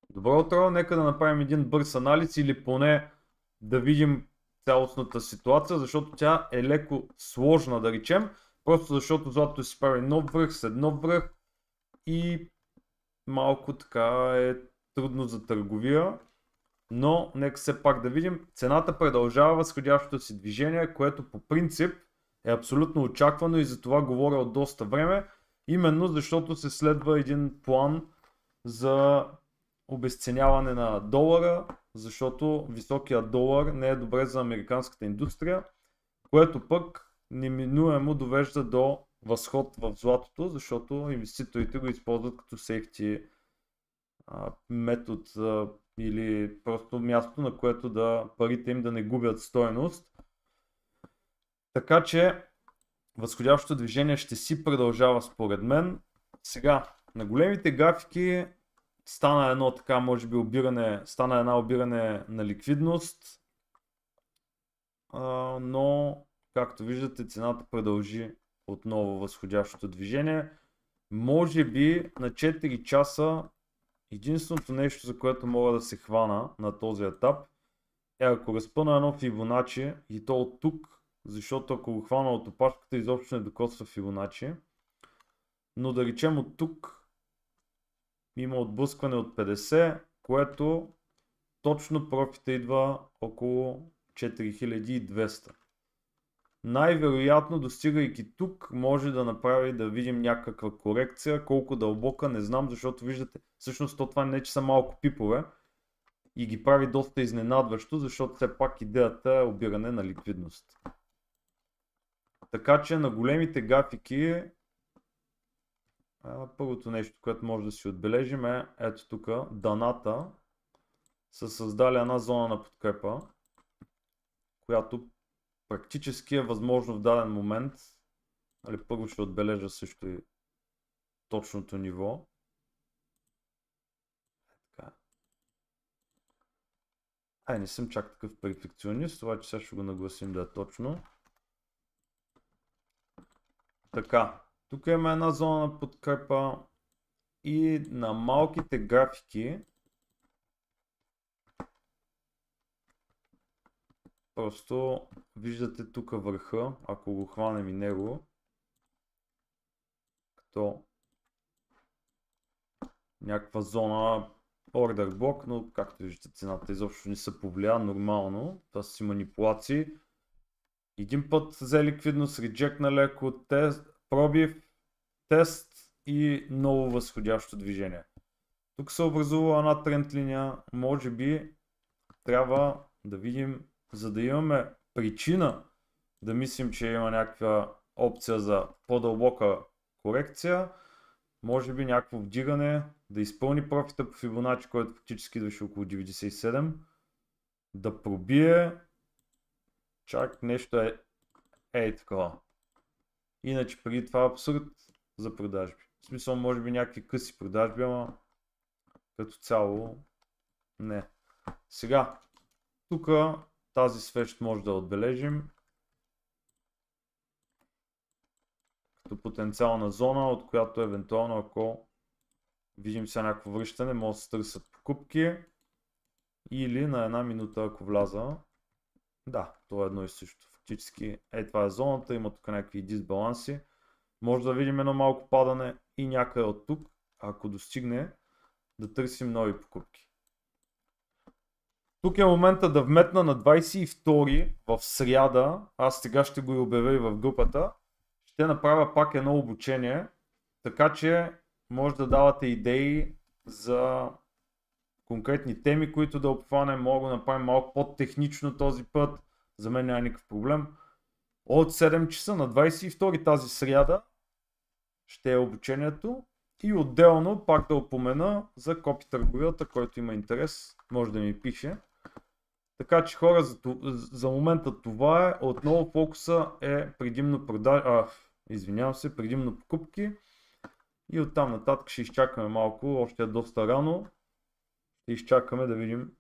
Добро утро, нека да направим един бърз анализ или поне да видим цялостната ситуация, защото тя е леко сложна, да речем, просто защото златото си прави нов връх след нов връх и малко така е трудно за търговия, но нека все пак да видим. Цената продължава възходящото си движение, което по принцип е абсолютно очаквано и за това говоря от доста време, именно защото се следва един план за обезценяване на долара, защото високия долар не е добре за американската индустрия, което пък неминуемо довежда до възход в златото, защото инвеститорите го използват като сейфти метод или просто място, на което парите им да не губят стойност. Така че възходящото движение ще си продължава според мен. Сега, на големите графики стана едно така, може би, обиране на ликвидност, но както виждате, цената продължи отново възходящото движение. Може би на 4 часа единственото нещо, за което мога да се хвана на този етап, е ако разпъна едно Фибоначи и то от тук, защото ако го хвана от опашката, изобщо не докосва Фибоначи, но да речем от тук има отблъскване от 50, което точно профита идва около 4200. Най-вероятно, достигайки тук, може да направи да видим някаква корекция. Колко дълбока, не знам, защото виждате, всъщност това не е, че са малко пипове и ги прави доста изненадващо, защото все пак идеята е обиране на ликвидност. Така че на големите графики първото нещо, което може да си отбележим е ето тук, даната са създали една зона на подкрепа, която практически е възможно в даден момент, първо ще отбележа също и точното ниво. Не съм чак такъв перфекционист, това че сега ще го нагласим да е точно. Така, тук има една зона на подкрепа и на малките графики просто виждате тук върха, ако го хванем и него, като някаква зона order блок, но както виждате цената изобщо не се повлия нормално, това са си манипулации. Един път взе ликвидност, реджекна леко, пробив, тест и ново възходящо движение. Тук се образува една тренд линия, може би трябва да видим, за да имаме причина да мислим, че има някаква опция за по-дълбока корекция, може би някакво вдигане, да изпълни профита по Фибоначи, който фактически идваше около 97, да пробие, чак нещо е такова. Иначе преди това абсурд за продажби. В смисъл, може би някакви къси продажби, ама като цяло не. Сега, тук тази свещ може да отбележим като потенциална зона, от която евентуално, ако видим сега някакво връщане, може да се търсят покупки или на една минута, ако вляза. Да, това е едно и също. Фактически, това е зоната, има тук някакви дисбаланси. Може да видим едно малко падане и някъде от тук, ако достигне, да търсим нови покупки. Тук е момента да вметна на 22 в сряда, аз сега ще го и обявя и в групата, ще направя пак едно обучение, така че може да давате идеи за конкретни теми, които да обхванем, мога да направим малко по-технично този път, за мен няма никакъв проблем. От 7 часа на 22 тази сряда ще е обучението и отделно пак да опомена за копи търговията, който има интерес, може да ми пише. Така че хора, за момента това е. Отново фокуса е предимно предимно покупки и оттам нататък ще изчакаме малко, още е доста рано. Ще изчакаме да видим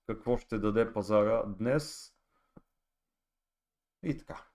какво ще даде пазара днес. И така.